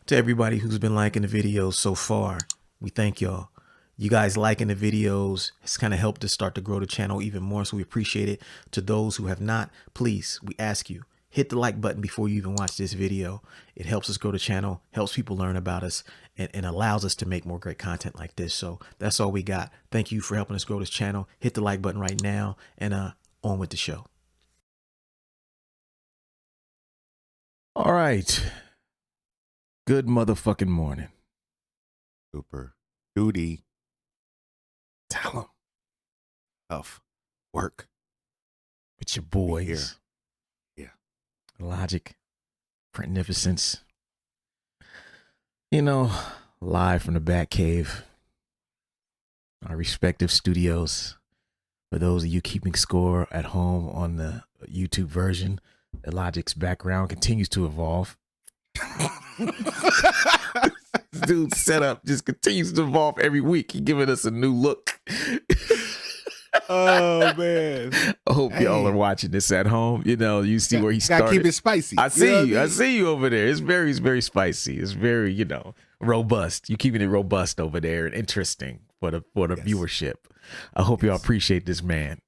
To everybody who's been liking the videos so far, we thank y'all. You guys liking the videos has kind of helped us start to grow the channel even more, so we appreciate it. To those who have not, please, we ask you, hit the like button before you even watch this video. It helps us grow the channel, helps people learn about us, and allows us to make more great content like this. So that's all we got. Thank you for helping us grow this channel. Hit the like button right now, and on with the show. All right. Good motherfucking morning. Super duty. Tell them. Tough work. With your boys. Yeah. Logic. Magnificence. You know, live from the Batcave. Our respective studios. For those of you keeping score at home on the YouTube version, the Logic's background continues to evolve. Dude's setup just continues to evolve every week. He's giving us a new look. Oh man! I hope y'all are watching this at home. You know, you see where he started. Gotta keep it spicy. I see you. I see you over there. It's very spicy. It's very, robust. You keeping it robust over there and interesting for the viewership. I hope y'all appreciate this man.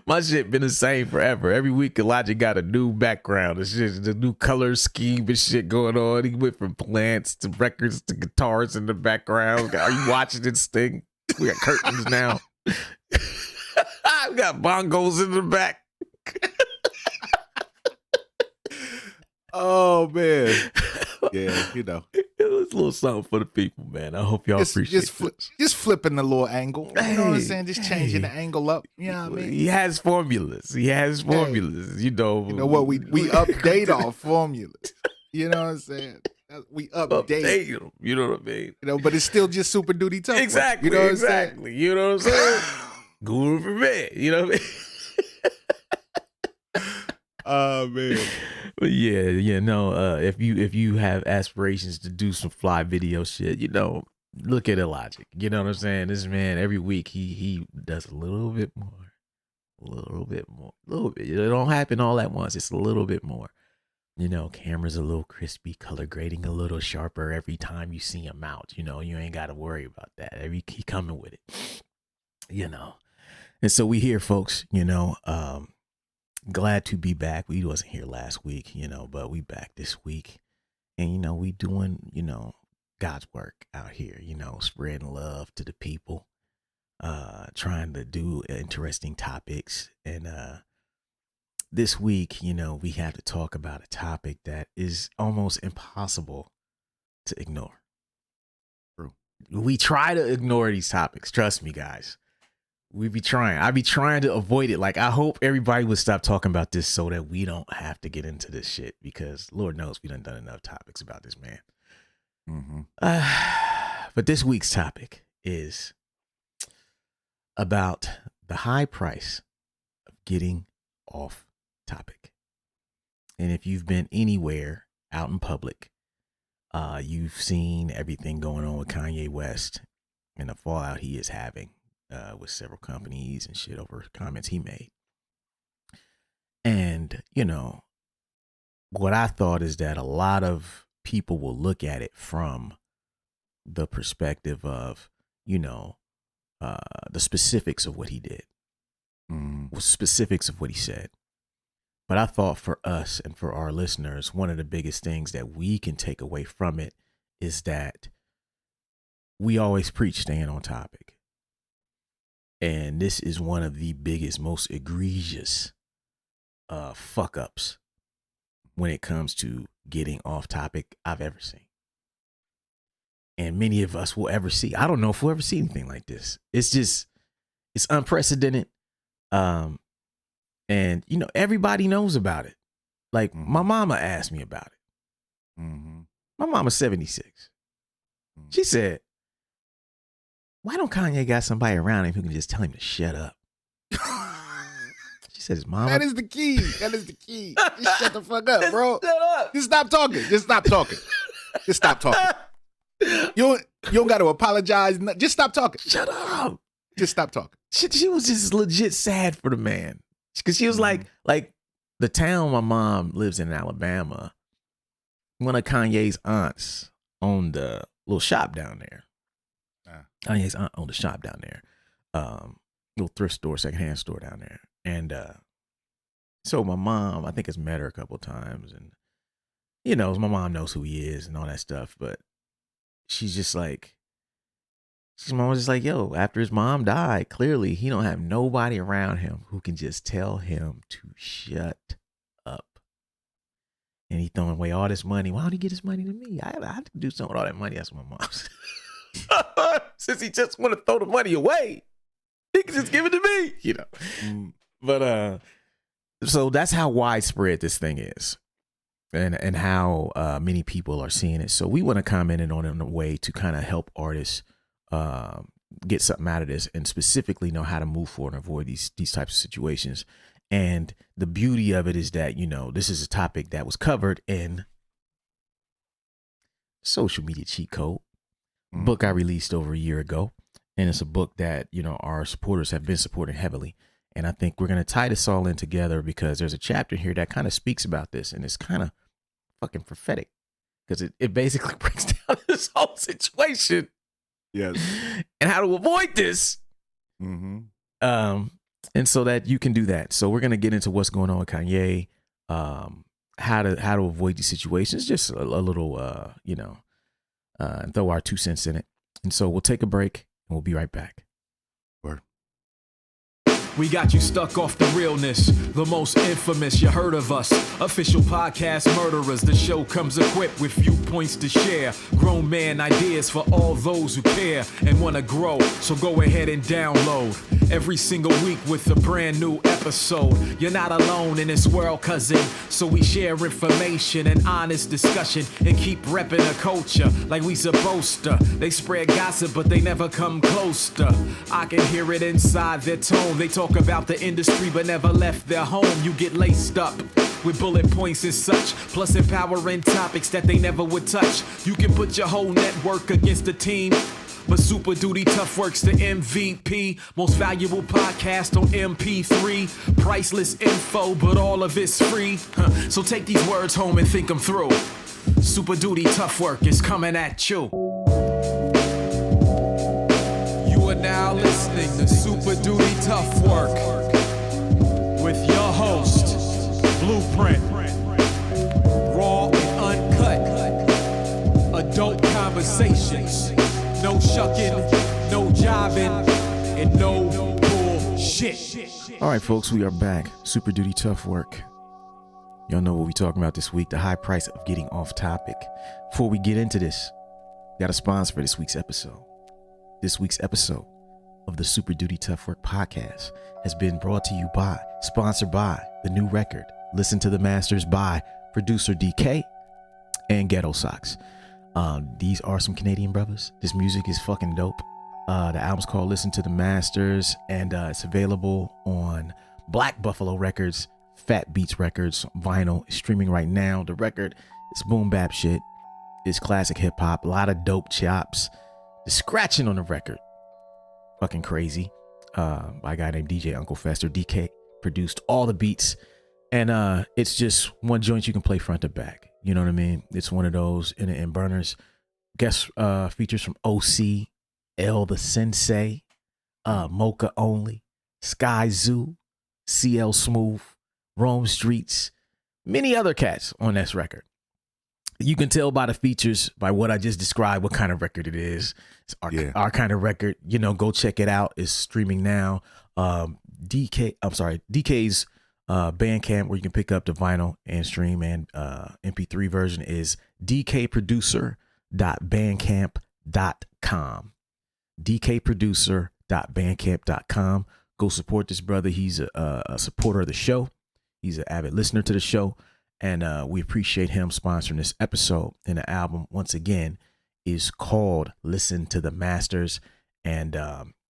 My shit been the same forever. Every week Elijah got a new background. It's just the new color scheme and shit going on. He went from plants to records to guitars in the background. Are you watching this thing? We got curtains now. We got bongos in the back. Oh man. Yeah, It was a little something for the people, man. I hope y'all appreciate it. Just flipping the little angle. You know what I'm saying? Just changing the angle up. You know what I mean? He has formulas. You know what? We update our formulas. You know what I'm saying? We update them. You know what I mean? But it's still just super duty tough. Exactly. You know what exactly. You know what I'm saying? Guru for me. You know what I mean? Oh man. But if you have aspirations to do some fly video shit, look at Illogic. You know what I'm saying? This man, every week he does a little bit more. It don't happen all at once. It's a little bit more. Camera's a little crispy, color grading a little sharper every time you see him out. You ain't got to worry about that. He coming with it. And so we here, folks. Glad to be back. We wasn't here last week, but we back this week. And, we doing, God's work out here, spreading love to the people, trying to do interesting topics. And this week, we have to talk about a topic that is almost impossible to ignore. True. We try to ignore these topics. Trust me, guys. We be trying. I be trying to avoid it. Like, I hope everybody would stop talking about this so that we don't have to get into this shit, because Lord knows we done enough topics about this man. Mm-hmm. But this week's topic is about the high price of getting off topic. And if you've been anywhere out in public, you've seen everything going on with Kanye West and the fallout he is having with several companies and shit over comments he made. And, what I thought is that a lot of people will look at it from the perspective of, the specifics of what he did, specifics of what he said. But I thought for us and for our listeners, one of the biggest things that we can take away from it is that we always preach staying on topic. And this is one of the biggest, most egregious fuck ups when it comes to getting off topic I've ever seen. And many of us will ever see. I don't know if we'll ever see anything like this. It's unprecedented. And, everybody knows about it. Like, my mama asked me about it. Mm-hmm. My mama's 76. She said, why don't Kanye got somebody around him who can just tell him to shut up? She said his mama. That is the key. Just shut the fuck up, bro. Shut up. Just stop talking. Just stop talking. You don't got to apologize. Just stop talking. Shut up. Just stop talking. She was just legit sad for the man. Because she was like, the town my mom lives in Alabama, one of Kanye's aunts owned a little shop down there. Kanye's aunt owned a shop down there. Little thrift store, secondhand store down there. And so my mom, I think, has met her a couple of times. And, you know, my mom knows who he is and all that stuff. But she's just like, mom was just like, yo, after his mom died, clearly he don't have nobody around him who can just tell him to shut up. And he throwing away all this money. Why don't he get his money to me? I have to do something with all that money. That's what my mom said. Since he just want to throw the money away, he can just give it to me, you know. But so that's how widespread this thing is, and how many people are seeing it. So we want to comment on it in a way to kind of help artists get something out of this, and specifically know how to move forward and avoid these types of situations. And the beauty of it is that, you know, this is a topic that was covered in Social Media Cheat Code, book I released over a year ago. And it's a book that, you know, our supporters have been supporting heavily. And I think we're going to tie this all in together because there's a chapter here that kind of speaks about this. And it's kind of fucking prophetic because it basically breaks down this whole situation. Yes. And how to avoid this. And so that you can do that. So we're going to get into what's going on with Kanye, how to avoid these situations, just a little, you know, and throw our 2 cents in it. And so we'll take a break and we'll be right back. Word. We got you stuck off the realness, the most infamous, you heard of us. Official podcast murderers, the show comes equipped with viewpoints to share. Grown man ideas for all those who care and want to grow, so go ahead and download. Every single week with a brand new episode. You're not alone in this world, cousin, so we share information and honest discussion and keep repping the culture like we supposed to. They spread gossip, but they never come close to. I can hear it inside their tone. They talk about the industry but never left their home. You get laced up with bullet points and such, plus empowering topics that they never would touch. You can put your whole network against the team, but Super Duty Tough Work's the MVP. Most valuable podcast on MP3. Priceless info, but all of it's free. So take these words home and think them through. Super Duty Tough Work is coming at you. You are now listening to Super Duty Tough Work with your host, Blueprint. Raw and uncut. Adult conversations. No shucking, no jiving, and no bullshit. All right, folks, we are back. Super Duty Tough Work. Y'all know what we're talking about this week, the high price of getting off topic. Before we get into this, got a sponsor for this week's episode. This week's episode of the Super Duty Tough Work podcast has been brought to you by, sponsored by, the new record, Listen to the Masters by producer DK and Ghetto Socks. These are some Canadian brothers. This music is fucking dope. The album's called Listen to the Masters, and it's available on Black Buffalo Records, Fat Beats Records, vinyl. It's streaming right now. The record is boom bap shit. It's classic hip hop. A lot of dope chops. The scratching on the record, fucking crazy. By a guy named DJ Uncle Fester. DK produced all the beats, and it's just one joint you can play front to back. You know what I mean? It's one of those in burners. Guest features from OC, L the Sensei, Mocha Only, Sky Zoo, CL Smooth, Rome Streets, many other cats on this record. You can tell by the features, by what I just described, what kind of record it is. It's our kind of record. You know, go check it out. It's streaming now. DK's Bandcamp, where you can pick up the vinyl and stream, and MP3 version is dkproducer.bandcamp.com. dkproducer.bandcamp.com. Go support this brother. He's a supporter of the show. He's an avid listener to the show, and we appreciate him sponsoring this episode. And the album, once again, is called Listen to the Masters. And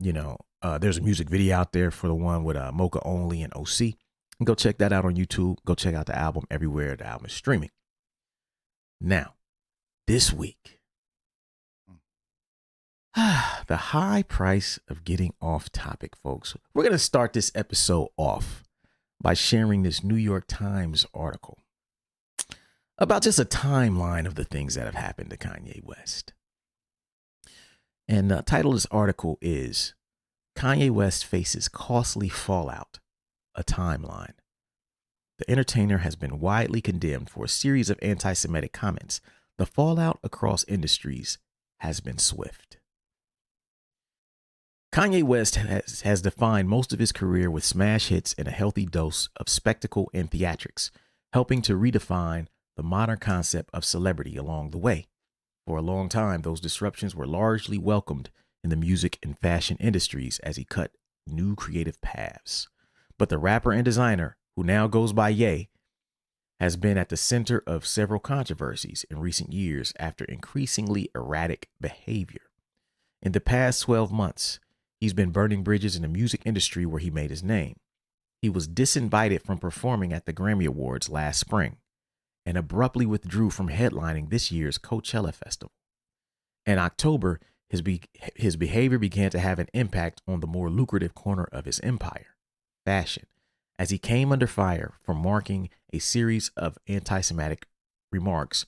there's a music video out there for the one with Mocha Only and OC. And go check that out on YouTube. Go check out the album everywhere the album is streaming. Now, this week, the high price of getting off topic, folks. We're going to start this episode off by sharing this New York Times article about just a timeline of the things that have happened to Kanye West. And the title of this article is Kanye West Faces Costly Fallout, a Timeline. The entertainer has been widely condemned for a series of anti-Semitic comments. The fallout across industries has been swift. Kanye West has defined most of his career with smash hits and a healthy dose of spectacle and theatrics, helping to redefine the modern concept of celebrity along the way. For a long time, those disruptions were largely welcomed in the music and fashion industries as he cut new creative paths. But the rapper and designer, who now goes by Ye, has been at the center of several controversies in recent years after increasingly erratic behavior. In the past 12 months, he's been burning bridges in the music industry where he made his name. He was disinvited from performing at the Grammy Awards last spring and abruptly withdrew from headlining this year's Coachella Festival. In October, his behavior began to have an impact on the more lucrative corner of his empire, fashion, as he came under fire for marking a series of anti-Semitic remarks,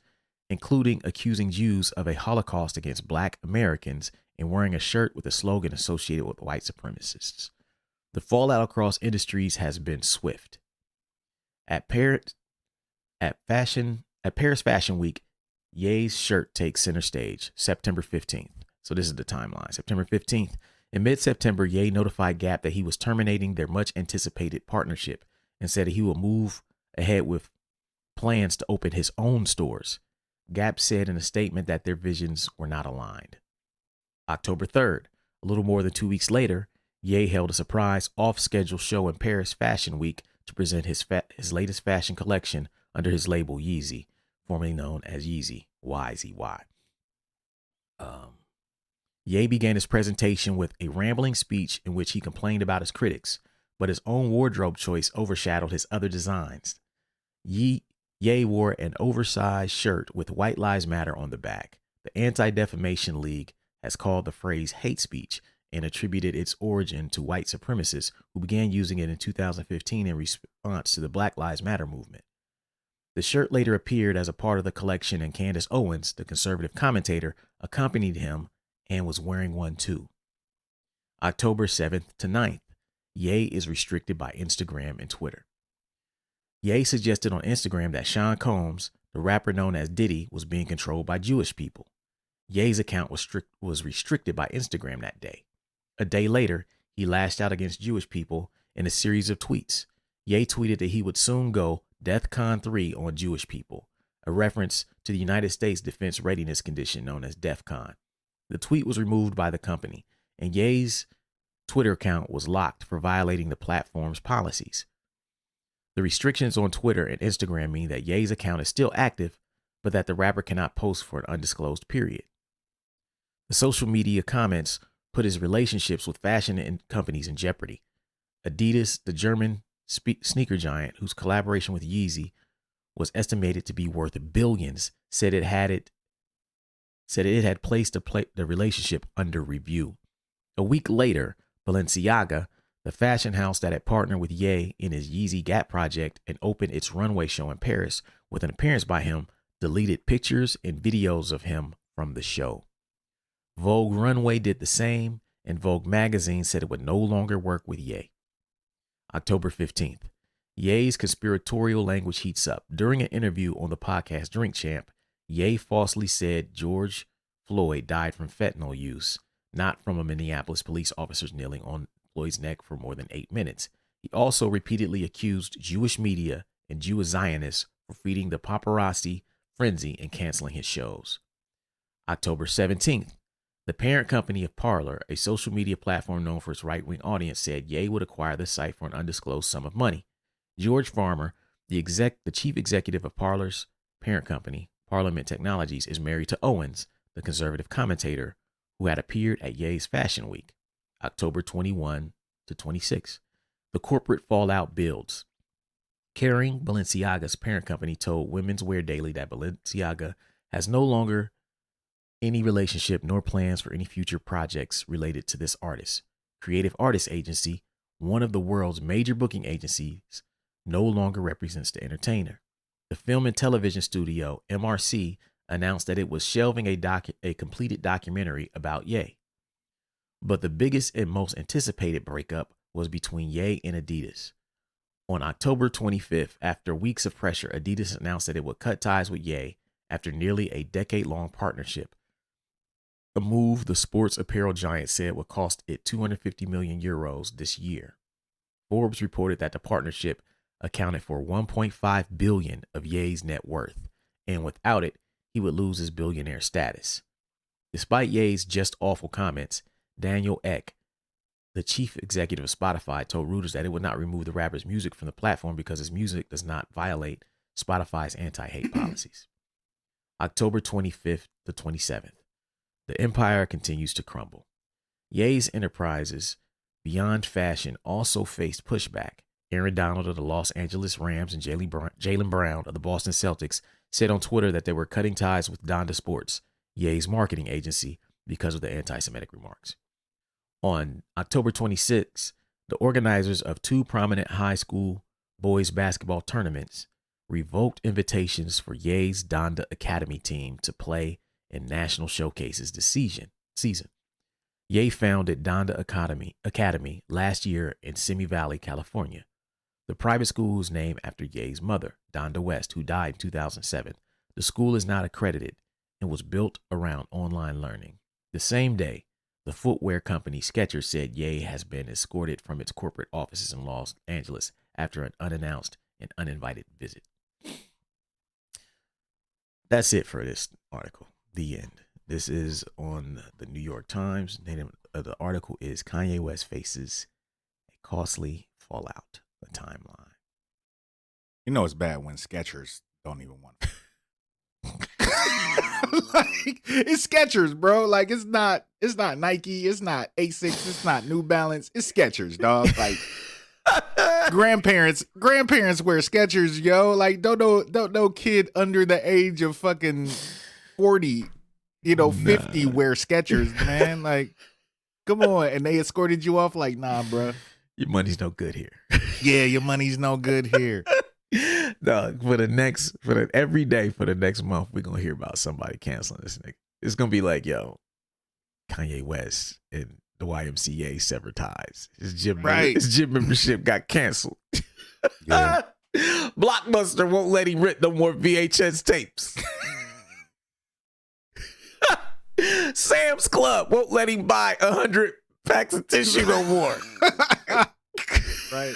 including accusing Jews of a Holocaust against Black Americans and wearing a shirt with a slogan associated with white supremacists. The fallout across industries has been swift. At Paris Fashion Week, Ye's shirt takes center stage, September 15th. So this is the timeline. September 15th. In mid-September, Ye notified Gap that he was terminating their much-anticipated partnership and said he will move ahead with plans to open his own stores. Gap said in a statement that their visions were not aligned. October 3rd, a little more than 2 weeks later, Ye held a surprise off-schedule show in Paris Fashion Week to present his latest fashion collection under his label Yeezy, formerly known as Yeezy, YZY. Ye began his presentation with a rambling speech in which he complained about his critics, but his own wardrobe choice overshadowed his other designs. Ye wore an oversized shirt with White Lives Matter on the back. The Anti-Defamation League has called the phrase hate speech and attributed its origin to white supremacists who began using it in 2015 in response to the Black Lives Matter movement. The shirt later appeared as a part of the collection, and Candace Owens, the conservative commentator, accompanied him and was wearing one too. October 7th to 9th, Ye is restricted by Instagram and Twitter. Ye suggested on Instagram that Sean Combs, the rapper known as Diddy, was being controlled by Jewish people. Ye's account was restricted by Instagram that day. A day later, he lashed out against Jewish people in a series of tweets. Ye tweeted that he would soon go DEFCON 3 on Jewish people, a reference to the United States Defense Readiness Condition known as DEFCON. The tweet was removed by the company, and Ye's Twitter account was locked for violating the platform's policies. The restrictions on Twitter and Instagram mean that Ye's account is still active, but that the rapper cannot post for an undisclosed period. The social media comments put his relationships with fashion companies in jeopardy. Adidas, the German sneaker giant, whose collaboration with Yeezy was estimated to be worth billions, said it had placed the relationship under review. A week later, Balenciaga, the fashion house that had partnered with Ye in his Yeezy Gap project and opened its runway show in Paris with an appearance by him, deleted pictures and videos of him from the show. Vogue Runway did the same, and Vogue magazine said it would no longer work with Ye. October 15th, Ye's conspiratorial language heats up. During an interview on the podcast Drink Champ, Ye falsely said George Floyd died from fentanyl use, not from a Minneapolis police officer's kneeling on Floyd's neck for more than 8 minutes. He also repeatedly accused Jewish media and Jewish Zionists for feeding the paparazzi frenzy and canceling his shows. October 17th, the parent company of Parler, a social media platform known for its right-wing audience, said Ye would acquire the site for an undisclosed sum of money. George Farmer, the chief executive of Parler's parent company, Parliament Technologies, is married to Owens, the conservative commentator who had appeared at Ye's Fashion Week, October 21 to 26. The corporate fallout builds. Kering, Balenciaga's parent company, told Women's Wear Daily that Balenciaga has no longer any relationship nor plans for any future projects related to this artist. Creative Artists Agency, one of the world's major booking agencies, no longer represents the entertainer. The film and television studio, MRC, announced that it was shelving a completed documentary about Ye. But the biggest and most anticipated breakup was between Ye and Adidas. On October 25th, after weeks of pressure, Adidas announced that it would cut ties with Ye after nearly a decade-long partnership, a move the sports apparel giant said would cost it 250 million euros this year. Forbes reported that the partnership accounted for 1.5 billion of Ye's net worth, and without it, he would lose his billionaire status. Despite Ye's just awful comments, Daniel Ek, the chief executive of Spotify, told Reuters that it would not remove the rapper's music from the platform because his music does not violate Spotify's anti-hate policies. October 25th to 27th. The empire continues to crumble. Ye's enterprises beyond fashion also faced pushback. Aaron Donald of the Los Angeles Rams and Jaylen Brown of the Boston Celtics said on Twitter that they were cutting ties with Donda Sports, Ye's marketing agency, because of the anti-Semitic remarks. On October 26, the organizers of two prominent high school boys basketball tournaments revoked invitations for Ye's Donda Academy team to play in national showcases this season. Ye founded Donda Academy last year in Simi Valley, California. The private school is named after Ye's mother, Donda West, who died in 2007. The school is not accredited and was built around online learning. The same day, the footwear company Skechers said Ye has been escorted from its corporate offices in Los Angeles after an unannounced and uninvited visit. That's it for this article. The end. This is on the New York Times. The name of the article is Kanye West faces a costly fallout, the timeline. You know it's bad when Skechers don't even want to. Like, it's Skechers, bro. Like, it's not Nike, it's not Asics, it's not New Balance, it's Skechers, dog. Like, grandparents wear Skechers, yo. Like, don't no kid under the age of fucking 40, 50 wear Skechers, man. Like, come on. And they escorted you off, like, nah, bro. Your money's no good here. Yeah, your money's no good here. No, every day for the next month, we're gonna hear about somebody canceling this nigga. It's gonna be like, yo, Kanye West and the YMCA severed ties. His gym membership got canceled. Yeah. Blockbuster won't let him rent no more VHS tapes. Sam's Club won't let him buy 100 packs of tissue no more. Right.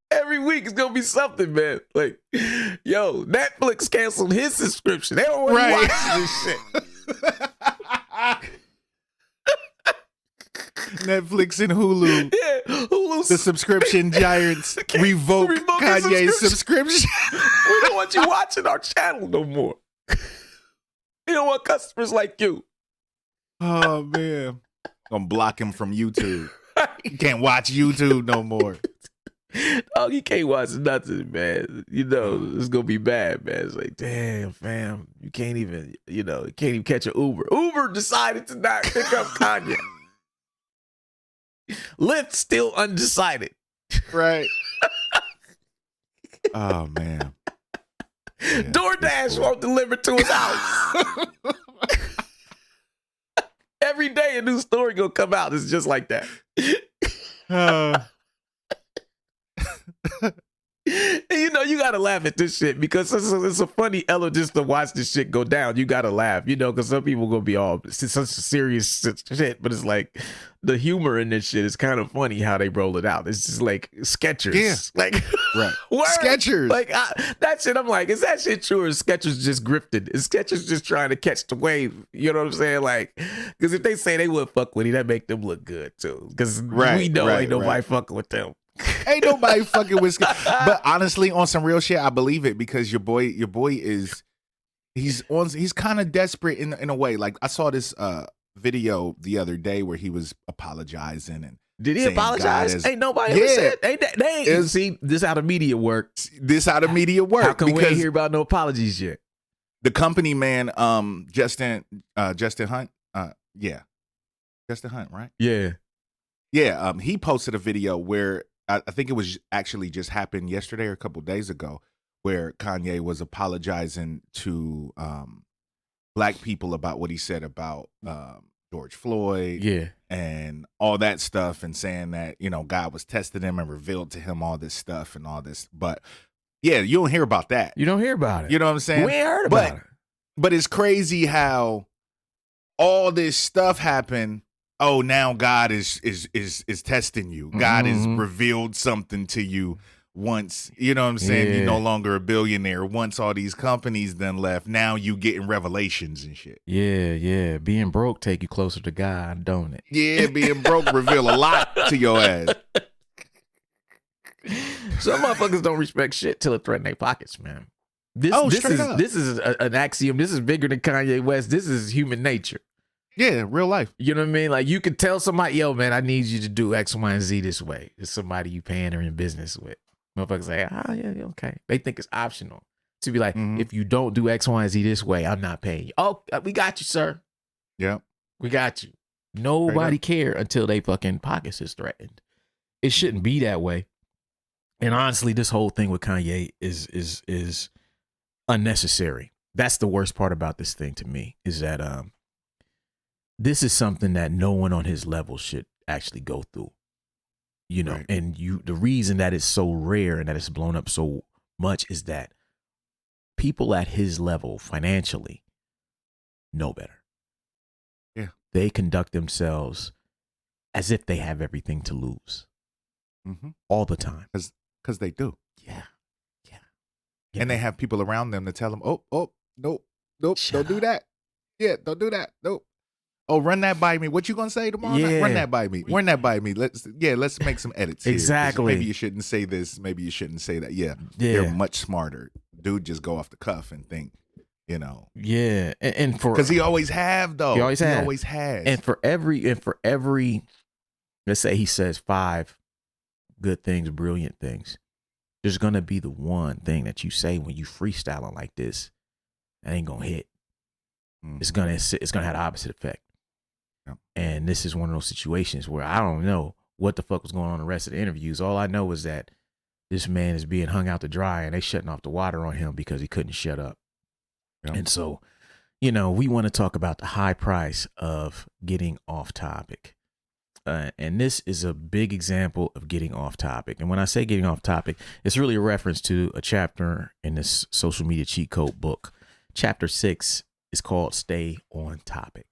Every week it's gonna be something, man. Like, yo, Netflix canceled his subscription. They don't want to watch this shit. Netflix and Hulu. Yeah, Hulu. The subscription giants revoke Kanye's subscription. We don't want you watching our channel no more. We don't want customers like you. Oh, man. Gonna block him from YouTube. You can't watch YouTube no more. Oh, you can't watch nothing, man. It's gonna be bad, man. It's like, damn, fam, you can't even catch an Uber. Uber decided to not pick up Kanye. Lyft still undecided. Right. Oh, man. Yeah, DoorDash won't deliver to his house. Every day a new story gonna come out. It's just like that. You gotta laugh at this shit because it's a funny element just to watch this shit go down. You gotta laugh, because some people gonna be all such serious shit, but it's like the humor in this shit is kind of funny how they roll it out. It's just like Skechers, yeah, like right, Skechers, like that shit. I'm like, is that shit true or is Skechers just grifted? Is Skechers just trying to catch the wave? You know what I'm saying? Like, because if they say they would fuck with him, that make them look good too. Because we know ain't nobody fucking with them. Ain't nobody fucking with Skechers. But honestly, on some real shit, I believe it because your boy is he's kind of desperate in a way. Like I saw this video the other day where he was apologizing and did he apologize? Ain't nobody ever said. They ain't see this how the media work. How come we ain't hear about no apologies yet? The company man, Justin Hunt, Justin Hunt, right? Yeah. Yeah, he posted a video where I think it was actually just happened yesterday or a couple days ago, where Kanye was apologizing to black people about what he said about George Floyd, Yeah. and all that stuff, and saying that, you know, God was testing him and revealed to him all this stuff and all this. But yeah, you don't hear about that. You don't hear about it. You know what I'm saying? We ain't heard about it. But it's crazy how all this stuff happened. Oh, now God is testing you. God has revealed something to you. Once, you know what I'm saying, you're no longer a billionaire. Once all these companies then left, now you getting revelations and shit. Yeah. Being broke take you closer to God, don't it? Yeah, being broke reveal a lot to your ass. Some motherfuckers don't respect shit till it threaten their pockets, man. This is an axiom. This is bigger than Kanye West. This is human nature. Yeah, real life. You know what I mean? Like, you could tell somebody, yo, man, I need you to do X, Y, and Z this way. It's somebody you paying or in business with. Motherfuckers say, oh, yeah, okay. They think it's optional to be like, if you don't do X, Y, and Z this way, I'm not paying you. Oh, we got you, sir. Yeah. We got you. Nobody care until they fucking pockets is threatened. It shouldn't be that way. And honestly, this whole thing with Kanye is unnecessary. That's the worst part about this thing to me, is that this is something that no one on his level should actually go through. You know, and the reason that it's so rare and that it's blown up so much is that people at his level financially know better. Yeah. They conduct themselves as if they have everything to lose all the time. Because they do. Yeah. And they have people around them to tell them, nope, don't do that. Yeah, don't do that. Nope. Oh, run that by me. What you gonna say tomorrow night? Run that by me. Run that by me. Let's make some edits here. Exactly. Maybe you shouldn't say this. Maybe you shouldn't say that. Yeah. They're much smarter. Dude just go off the cuff and think, you know. Yeah. And for, because he always have though. He always has. And for every, let's say he says 5 good things, brilliant things, there's gonna be the one thing that you say when you freestyling like this that ain't gonna hit. It's gonna have the opposite effect. And this is one of those situations where I don't know what the fuck was going on in the rest of the interviews. All I know is that this man is being hung out to dry and they shutting off the water on him because he couldn't shut up. And so, you know, we want to talk about the high price of getting off topic. And this is a big example of getting off topic. And when I say getting off topic, it's really a reference to a chapter in this social media cheat code book. Chapter 6 is called Stay on Topic.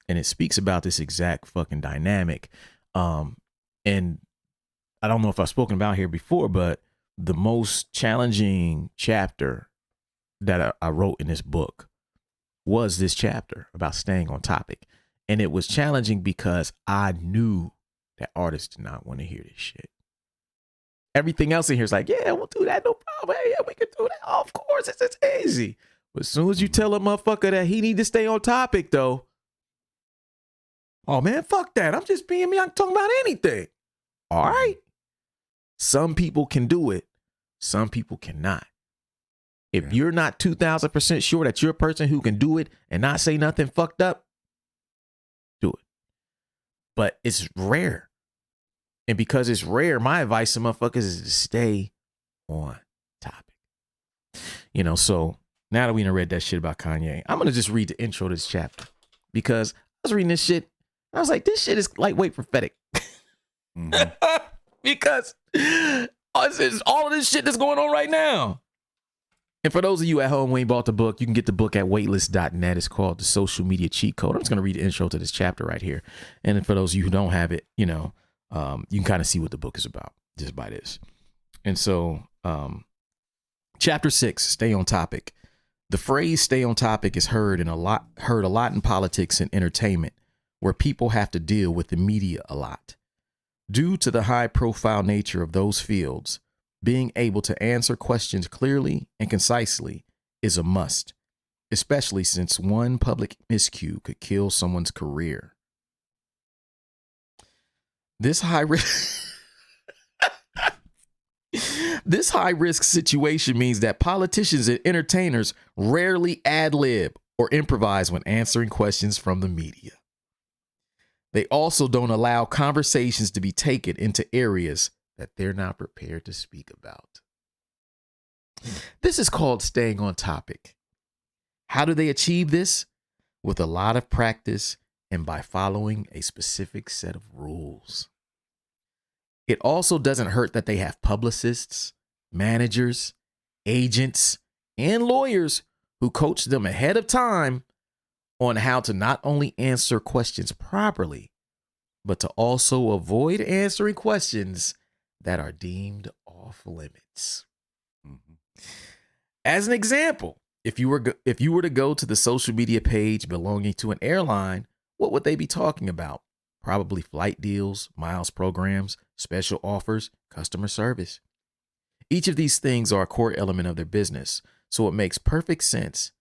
And it speaks about this exact fucking dynamic. And I don't know if I've spoken about here before, but the most challenging chapter that I wrote in this book was this chapter about staying on topic. And it was challenging because I knew that artists did not want to hear this shit. Everything else in here is like, yeah, we'll do that. No problem. Hey, yeah, we can do that. Oh, of course, it's easy. But as soon as you tell a motherfucker that he need to stay on topic, though, oh, man, fuck that. I'm just being me. I'm talking about anything. All right. Some people can do it. Some people cannot. If you're not 2,000% sure that you're a person who can do it and not say nothing fucked up, do it. But it's rare. And because it's rare, my advice to motherfuckers is to stay on topic. You know, so now that we done read that shit about Kanye, I'm going to just read the intro to this chapter. Because I was reading this shit, I was like, this shit is lightweight prophetic. Because all of this shit that's going on right now. And for those of you at home who ain't bought the book, you can get the book at waitlist.net. It's called The Social Media Cheat Code. I'm just going to read the intro to this chapter right here. And then for those of you who don't have it, you know, you can kind of see what the book is about just by this. And so chapter 6, stay on topic. The phrase stay on topic is heard a lot in politics and entertainment, where people have to deal with the media a lot. Due to the high profile nature of those fields, being able to answer questions clearly and concisely is a must, especially since one public miscue could kill someone's career. This high risk situation means that politicians and entertainers rarely ad-lib or improvise when answering questions from the media. They also don't allow conversations to be taken into areas that they're not prepared to speak about. This is called staying on topic. How do they achieve this? With a lot of practice and by following a specific set of rules. It also doesn't hurt that they have publicists, managers, agents, and lawyers who coach them ahead of time on how to not only answer questions properly, but to also avoid answering questions that are deemed off limits. Mm-hmm. As an example, if you were to go to the social media page belonging to an airline, what would they be talking about? Probably flight deals, miles programs, special offers, customer service. Each of these things are a core element of their business, so it makes perfect sense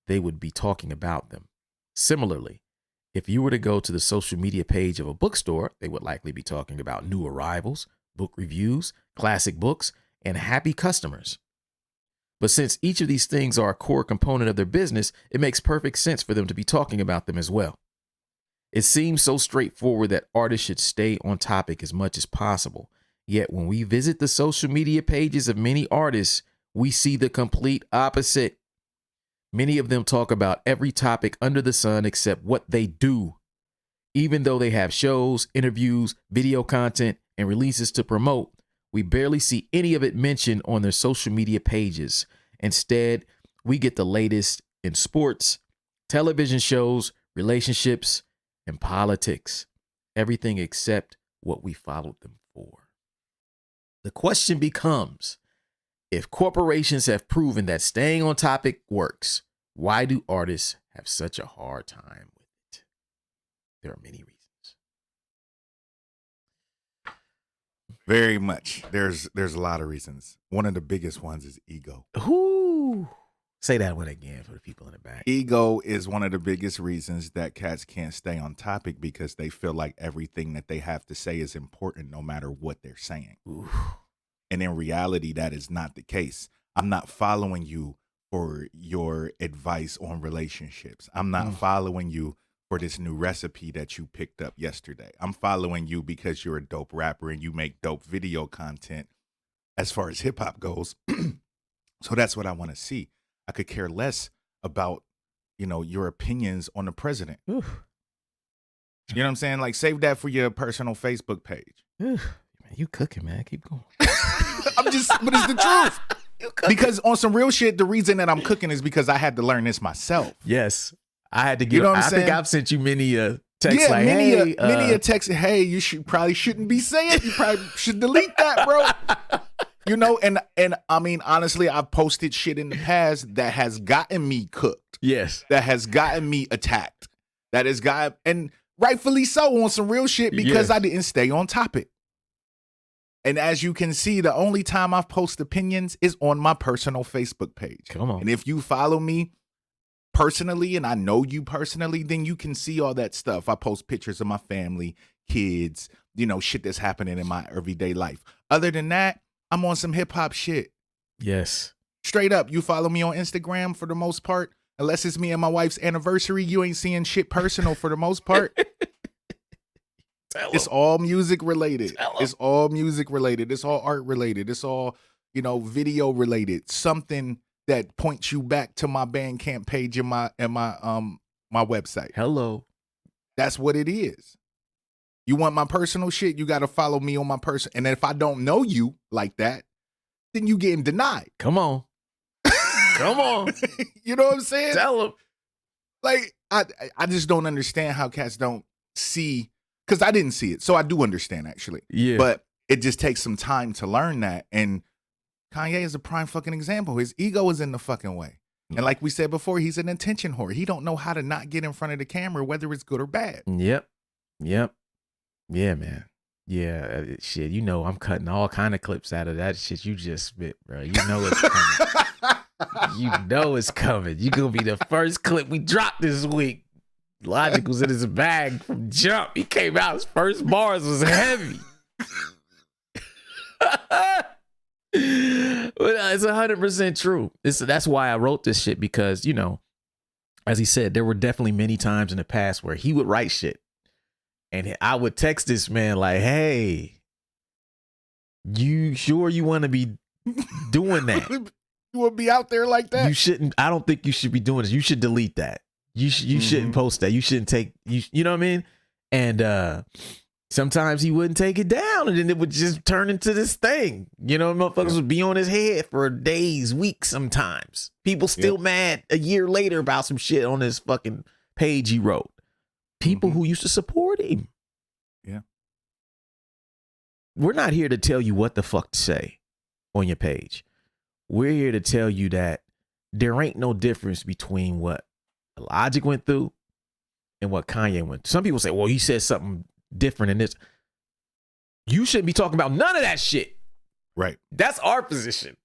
they would be talking about them. Similarly, if you were to go to the social media page of a bookstore, they would likely be talking about new arrivals, book reviews, classic books, and happy customers. But since each of these things are a core component of their business, it makes perfect sense for them to be talking about them as well. It seems so straightforward that artists should stay on topic as much as possible. Yet when we visit the social media pages of many artists, we see the complete opposite. Many of them talk about every topic under the sun except what they do. Even though they have shows, interviews, video content, and releases to promote, we barely see any of it mentioned on their social media pages. Instead, we get the latest in sports, television shows, relationships, and politics. Everything except what we followed them for. The question becomes, if corporations have proven that staying on topic works, why do artists have such a hard time with it? There are many reasons. Very much. There's a lot of reasons. One of the biggest ones is ego. Ooh. Say that one again for the people in the back. Ego is one of the biggest reasons that cats can't stay on topic, because they feel like everything that they have to say is important no matter what they're saying. Ooh. And in reality, that is not the case. I'm not following you for your advice on relationships. I'm not following you for this new recipe that you picked up yesterday. I'm following you because you're a dope rapper and you make dope video content as far as hip hop goes. So that's what I want to see. I could care less about, your opinions on the president. Oof. You know what I'm saying? Like, save that for your personal Facebook page. Oof. Man, you cooking, man. Keep going. But it's the truth. Because on some real shit, the reason that I'm cooking is because I had to learn this myself. Yes. I had to get, You know what I'm I saying? think I've sent you many texts Yeah, like, many hey, a text, hey, you probably shouldn't be saying, you probably should delete that, bro. And I mean, honestly, I've posted shit in the past that has gotten me cooked. yes. That has gotten me attacked. That has got, and rightfully so, on some real shit, because I didn't stay on topic. And as you can see, the only time I've posted opinions is on my personal Facebook page. Come on. And if you follow me personally, and I know you personally, then you can see all that stuff. I post pictures of my family, kids, shit that's happening in my everyday life. Other than that, I'm on some hip hop shit. Yes. Straight up, you follow me on Instagram for the most part. Unless it's me and my wife's anniversary, you ain't seeing shit personal for the most part. It's all music related. It's all music related. It's all art related. It's all, video related. Something that points you back to my Bandcamp page and my website. Hello. That's what it is. You want my personal shit, you got to follow me on my person. And if I don't know you like that, then you getting denied. Come on. Come on. You know what I'm saying? Tell them. Like, I just don't understand how cats don't see, because I didn't see it. So I do understand, actually. Yeah. But it just takes some time to learn that. And Kanye is a prime fucking example. His ego is in the fucking way. And like we said before, he's an attention whore. He don't know how to not get in front of the camera, whether it's good or bad. Yep. Yeah, man. Yeah, shit. I'm cutting all kind of clips out of that shit you just spit, bro. You know it's coming. You know it's coming. You gonna be the first clip we dropped this week. Logic was in his bag from jump. He came out, his first bars was heavy. But it's 100% true. That's why I wrote this shit, because, as he said, there were definitely many times in the past where he would write shit. And I would text this man like, hey, You sure you want to be doing that? You would be out there like that? You shouldn't. I don't think you should be doing this. You should delete that. You shouldn't post that. You shouldn't take. You know what I mean? And sometimes he wouldn't take it down, and then it would just turn into this thing. You know, motherfuckers would be on his head for days, weeks, sometimes. People still mad a year later about some shit on this fucking page he wrote. People who used to support him. Yeah. We're not here to tell you what the fuck to say on your page. We're here to tell you that there ain't no difference between what Logic went through and what Kanye went through. Some people say, well, he said something different in this. You shouldn't be talking about none of that shit. Right. That's our position.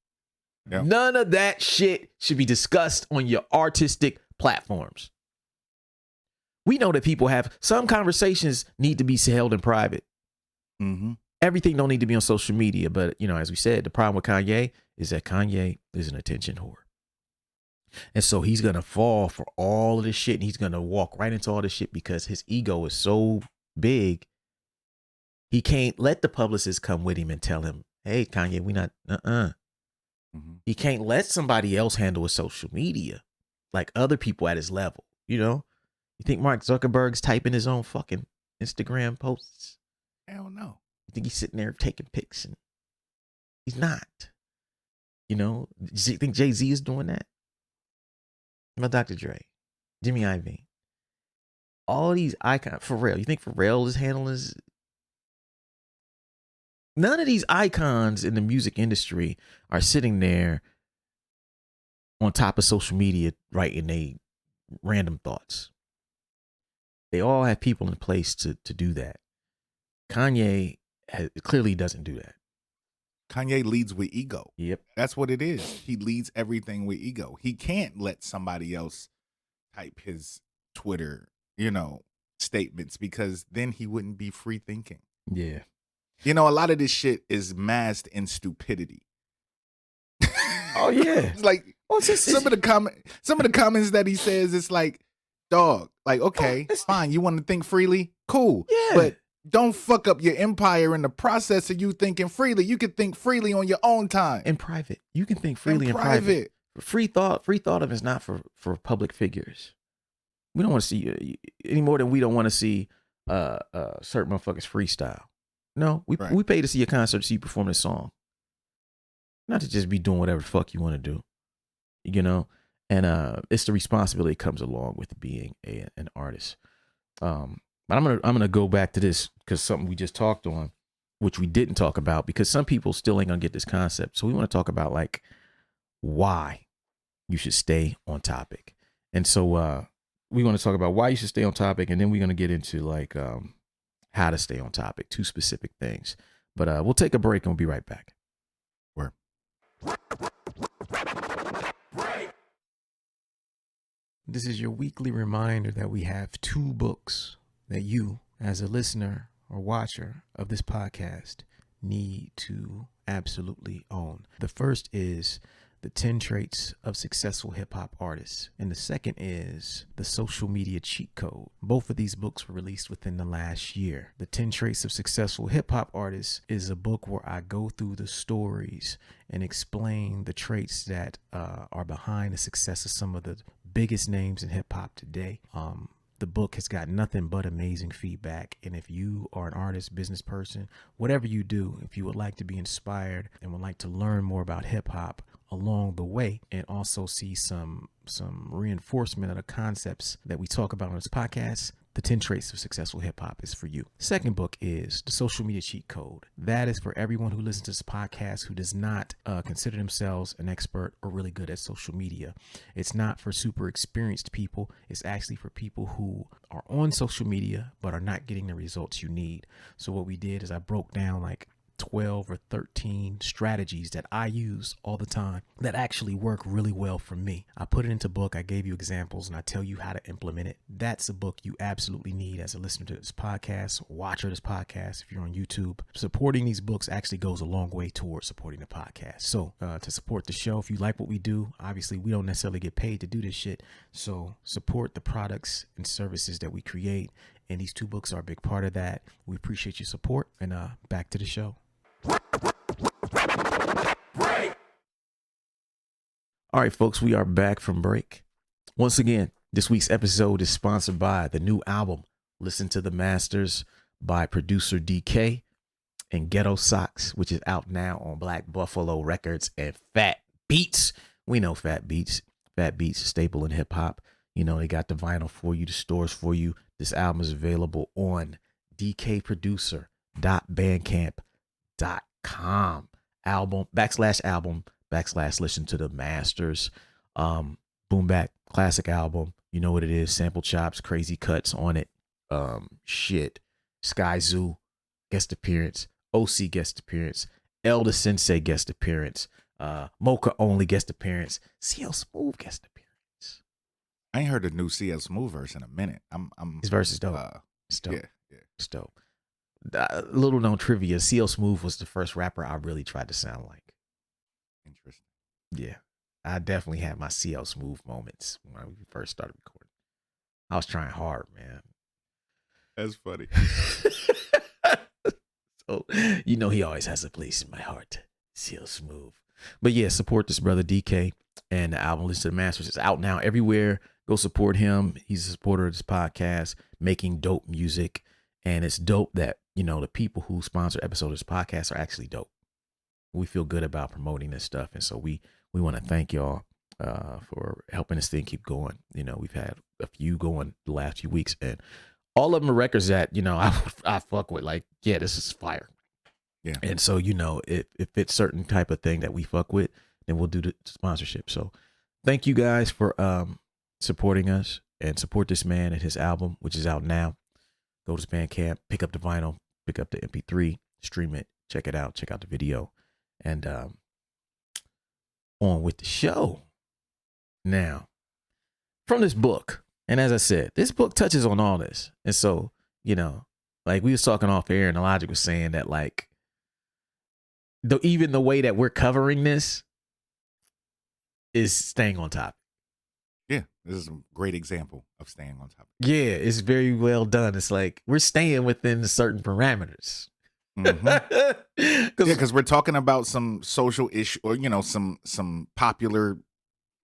Yeah. None of that shit should be discussed on your artistic platforms. We know that people have some conversations need to be held in private. Mm-hmm. Everything don't need to be on social media. But, you know, as we said, the problem with Kanye is that Kanye is an attention whore. And so he's going to fall for all of this shit. And he's going to walk right into all this shit because his ego is so big. He can't let the publicist come with him and tell him, hey, Kanye, we not, He can't let somebody else handle his social media like other people at his level, you know? You think Mark Zuckerberg's typing his own fucking Instagram posts? Hell no. You think he's sitting there taking pics? And he's not. You know? Do you think Jay-Z is doing that? About Dr. Dre, Jimmy Iovine, all these icons. Pharrell, you think Pharrell is handling his? None of these icons in the music industry are sitting there on top of social media writing they random thoughts. They all have people in place to do that. Kanye clearly doesn't do that. Kanye leads with ego. Yep. That's what it is. He leads everything with ego. He can't let somebody else type his Twitter, statements, because then he wouldn't be free thinking. Yeah. A lot of this shit is masked in stupidity. Oh yeah. It's like some of the comments that he says, it's like, dog, like, okay, fine, you want to think freely? Cool. Yeah. But don't fuck up your empire in the process of you thinking freely. You can think freely on your own time. In private. You can think freely in private. Free thought of is not for public figures. We don't want to see any more than we don't want to see certain motherfuckers freestyle. No, we pay to see a concert to see you perform this song. Not to just be doing whatever the fuck you want to do. And it's the responsibility that comes along with being an artist. But I'm gonna go back to this because something we just talked on, which we didn't talk about because some people still ain't gonna get this concept. So we want to talk about like why you should stay on topic. And so we're going to talk about why you should stay on topic, and then we're going to get into like how to stay on topic, 2 specific things. But we'll take a break and we'll be right back. Word. This is your weekly reminder that we have 2 books that you, as a listener or watcher of this podcast, need to absolutely own. The first is The 10 Traits of Successful Hip Hop Artists, and the second is The Social Media Cheat Code. Both of these books were released within the last year. The 10 Traits of Successful Hip Hop Artists is a book where I go through the stories and explain the traits that are behind the success of some of the biggest names in hip hop today. The book has got nothing but amazing feedback. And if you are an artist, business person, whatever you do, if you would like to be inspired and would like to learn more about hip hop along the way and also see some reinforcement of the concepts that we talk about on this podcast, The 10 Traits of Successful Hip Hop is for you. Second book is The Social Media Cheat Code. That is for everyone who listens to this podcast who does not consider themselves an expert or really good at social media. It's not for super experienced people. It's actually for people who are on social media but are not getting the results you need. So what we did is I broke down like 12 or 13 strategies that I use all the time that actually work really well for me. I put it into book. I gave you examples and I tell you how to implement it. That's a book you absolutely need as a listener to this podcast, watcher of this podcast. If you're on YouTube, supporting these books actually goes a long way towards supporting the podcast. So to support the show, if you like what we do, obviously we don't necessarily get paid to do this shit. So support the products and services that we create. And these 2 books are a big part of that. We appreciate your support, and back to the show. All right, folks, we are back from break. Once again, this week's episode is sponsored by the new album, Listen to the Masters by producer DK and Ghetto Socks, which is out now on Black Buffalo Records and Fat Beats. We know Fat Beats. Fat Beats, staple in hip hop. You know, they got the vinyl for you, the stores for you. This album is available on dkproducer.bandcamp.com. Album / listen to the masters. Boom Back classic album. You know what it is. Sample chops, crazy cuts on it. Sky Zoo guest appearance. OC guest appearance. Elder Sensei guest appearance. Mocha Only guest appearance. CL Smooth guest appearance. I ain't heard the new CL Smooth verse in a minute. His verse is dope. It's dope. Yeah. It's dope. Little known trivia, CL Smooth was the first rapper I really tried to sound like. Interesting. Yeah. I definitely had my CL Smooth moments when we first started recording. I was trying hard, man. That's funny. So, you know, he always has a place in my heart. CL Smooth. But yeah, support this brother DK, and the album Listen to the Masters is out now everywhere. Go support him. He's a supporter of this podcast, making dope music. And it's dope that, you know, the people who sponsor episodes of this podcast are actually dope. We feel good about promoting this stuff. And so we want to thank y'all for helping this thing keep going. You know, we've had a few going the last few weeks, and all of them are records that, you know, I fuck with. Like, yeah, this is fire. Yeah. And so, you know, if it's certain type of thing that we fuck with, then we'll do the sponsorship. So thank you guys for supporting us, and support this man and his album, which is out now. Go to Bandcamp, pick up the vinyl, pick up the MP3, stream it, check it out, check out the video, and on with the show. Now, from this book, and as I said, this book touches on all this. And so, you know, like we was talking off air, and Elijah was saying that, like, even the way that we're covering this is staying on topic. Yeah, this is a great example of staying on topic. Yeah, it's very well done. It's like we're staying within certain parameters. Mm-hmm. Because we're talking about some social issue, or, you know, some popular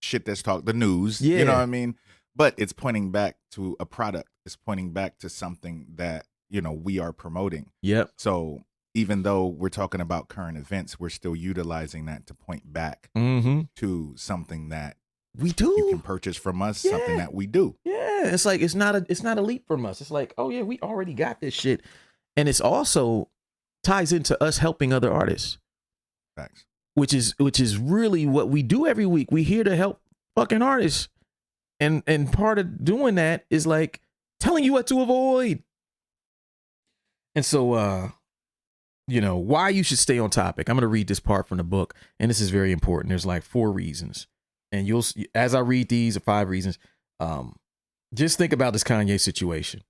shit that's talked, the news. Yeah. You know what I mean? But it's pointing back to a product. It's pointing back to something that, you know, we are promoting. Yep. So even though we're talking about current events, we're still utilizing that to point back to something that we do. You can purchase from us, something that we do. Yeah, it's like it's not a leap from us. It's like, oh yeah, we already got this shit, and it's also ties into us helping other artists. Facts. Which is really what we do every week. We here to help fucking artists, and part of doing that is like telling you what to avoid. And so, you know, why you should stay on topic. I'm gonna read this part from the book, and this is very important. There's like 4 reasons. And you'll, as I read these, or 5 reasons, just think about this Kanye situation.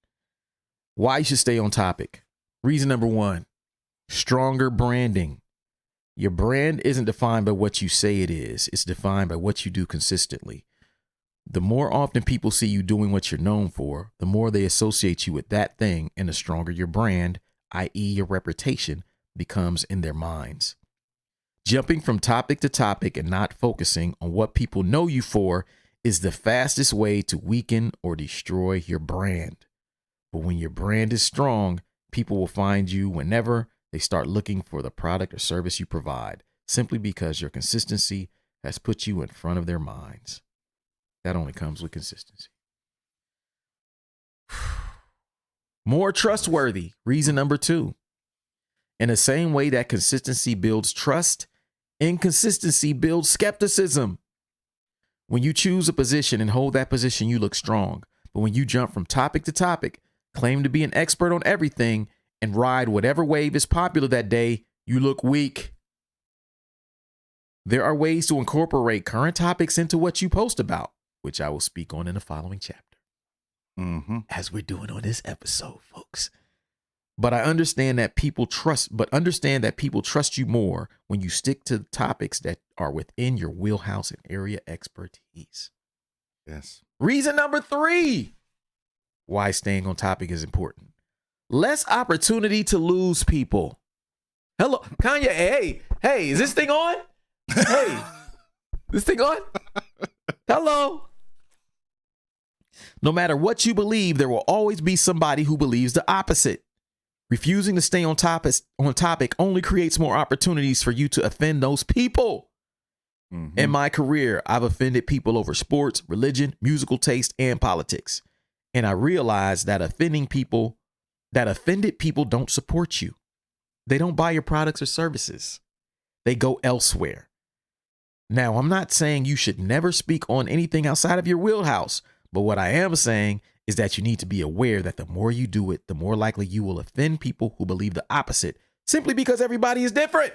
Why you should stay on topic. Reason number 1, stronger branding. Your brand isn't defined by what you say it is. It's defined by what you do consistently. The more often people see you doing what you're known for, the more they associate you with that thing, and the stronger your brand, i.e. your reputation, becomes in their minds. Jumping from topic to topic and not focusing on what people know you for is the fastest way to weaken or destroy your brand. But when your brand is strong, people will find you whenever they start looking for the product or service you provide, simply because your consistency has put you in front of their minds. That only comes with consistency. More trustworthy. Reason number 2. In the same way that consistency builds trust, inconsistency builds skepticism. When you choose a position and hold that position, you look strong. But when you jump from topic to topic, claim to be an expert on everything, and ride whatever wave is popular that day, you look weak. There are ways to incorporate current topics into what you post about, which I will speak on in the following chapter. As we're doing on this episode, folks. But understand that people trust you more when you stick to topics that are within your wheelhouse and area expertise. Yes. Reason number 3, why staying on topic is important. Less opportunity to lose people. Hello, Kanye. Hey, is this thing on? Hey, this thing on? Hello. No matter what you believe, there will always be somebody who believes the opposite. Refusing to stay on topic only creates more opportunities for you to offend those people. Mm-hmm. In my career, I've offended people over sports, religion, musical taste, and politics. And I realized that offended people don't support you. They don't buy your products or services. They go elsewhere. Now, I'm not saying you should never speak on anything outside of your wheelhouse, but what I am saying is that you need to be aware that the more you do it, the more likely you will offend people who believe the opposite, simply because everybody is different.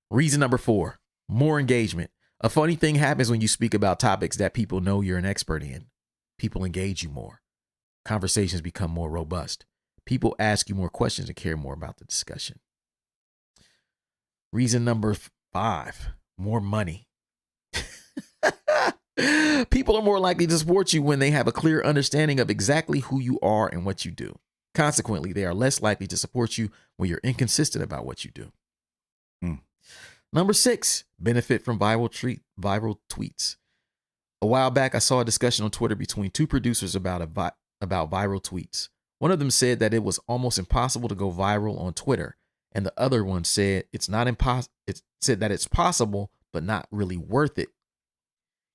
Reason number 4, more engagement. A funny thing happens when you speak about topics that people know you're an expert in. People engage you more. Conversations become more robust. People ask you more questions and care more about the discussion. Reason number 5, more money. People are more likely to support you when they have a clear understanding of exactly who you are and what you do. Consequently, they are less likely to support you when you're inconsistent about what you do. Number 6, benefit from viral tweets. A while back, I saw a discussion on Twitter between 2 producers about viral tweets. One of them said that it was almost impossible to go viral on Twitter, and the other one said it's that it's possible, but not really worth it.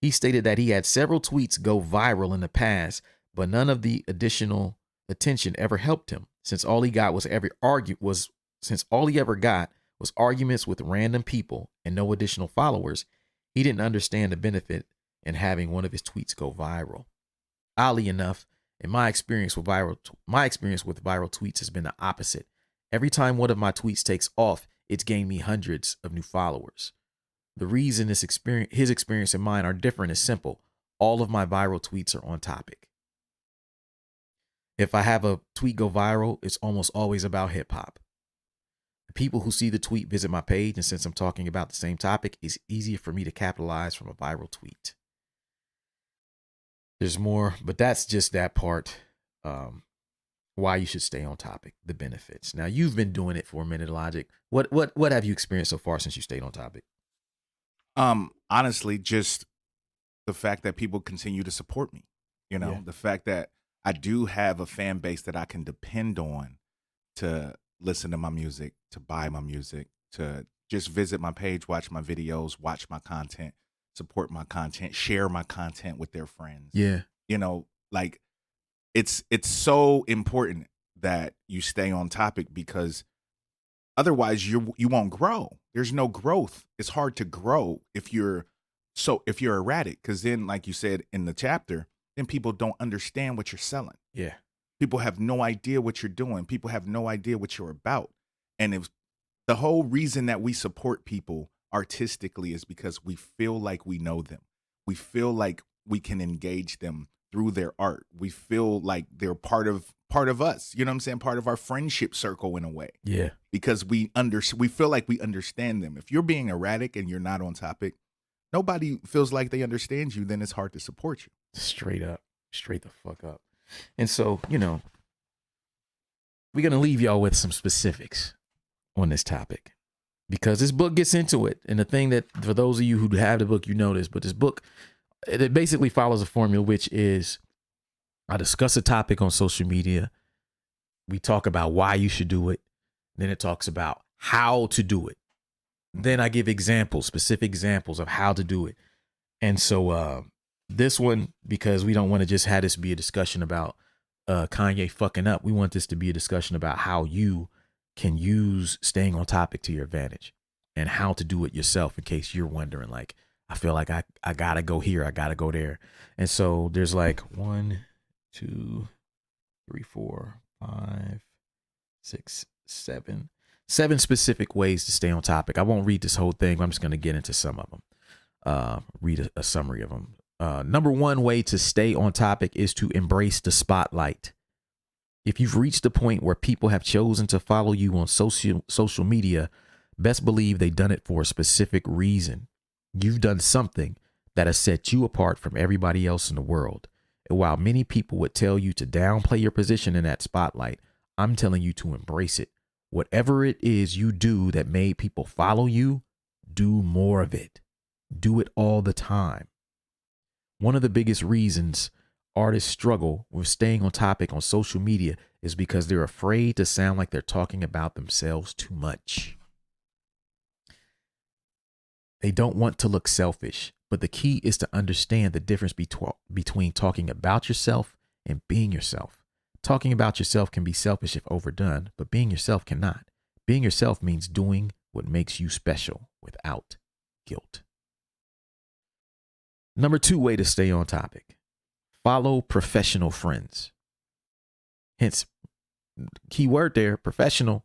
He stated that he had several tweets go viral in the past, but none of the additional attention ever helped him, since all he ever got was arguments with random people and no additional followers. He didn't understand the benefit in having one of his tweets go viral. Oddly enough, in my experience with viral tweets has been the opposite. Every time one of my tweets takes off, it's gained me hundreds of new followers. The reason his experience and mine are different is simple. All of my viral tweets are on topic. If I have a tweet go viral, it's almost always about hip hop. The people who see the tweet visit my page, and since I'm talking about the same topic, it's easier for me to capitalize from a viral tweet. There's more, but that's just that part. Why you should stay on topic, the benefits. Now, you've been doing it for a minute, Logic. What have you experienced so far since you stayed on topic? Honestly, just the fact that people continue to support me, the fact that I do have a fan base that I can depend on to listen to my music, to buy my music, to just visit my page, watch my videos, watch my content, support my content, share my content with their friends. Yeah. Like it's so important that you stay on topic, because otherwise you won't grow. There's no growth. It's hard to grow if you're erratic, because then, like you said in the chapter, then people don't understand what you're selling. Yeah. People have no idea what you're doing. People have no idea what you're about. And if the whole reason that we support people artistically is because we feel like we know them. We feel like we can engage them through their art. We feel like they're part of us. You know what I'm saying? Part of our friendship circle in a way. Yeah. Because we feel like we understand them. If you're being erratic and you're not on topic, nobody feels like they understand you, then it's hard to support you. Straight up. Straight the fuck up. And so, we're going to leave y'all with some specifics on this topic, because this book gets into it. And the thing that, for those of you who have the book, this, but this book, it basically follows a formula, which is I discuss a topic on social media. We talk about why you should do it. Then it talks about how to do it. Then I give specific examples of how to do it. And so this one, because we don't want to just have this be a discussion about Kanye fucking up. We want this to be a discussion about how you can use staying on topic to your advantage and how to do it yourself, in case you're wondering, like, I feel like I got to go here, I got to go there. And so there's like 1, 2, 3, 4, 5, 6, 7 specific ways to stay on topic. I won't read this whole thing. I'm just going to get into some of them. Read a summary of them. Number 1 way to stay on topic is to embrace the spotlight. If you've reached the point where people have chosen to follow you on social media, best believe they've done it for a specific reason. You've done something that has set you apart from everybody else in the world. And while many people would tell you to downplay your position in that spotlight, I'm telling you to embrace it. Whatever it is you do that made people follow you, do more of it. Do it all the time. One of the biggest reasons artists struggle with staying on topic on social media is because they're afraid to sound like they're talking about themselves too much. They don't want to look selfish, but the key is to understand the difference between talking about yourself and being yourself. Talking about yourself can be selfish if overdone, but being yourself cannot. Being yourself means doing what makes you special without guilt. Number 2 way to stay on topic: follow professional friends. Hence, key word there, professional.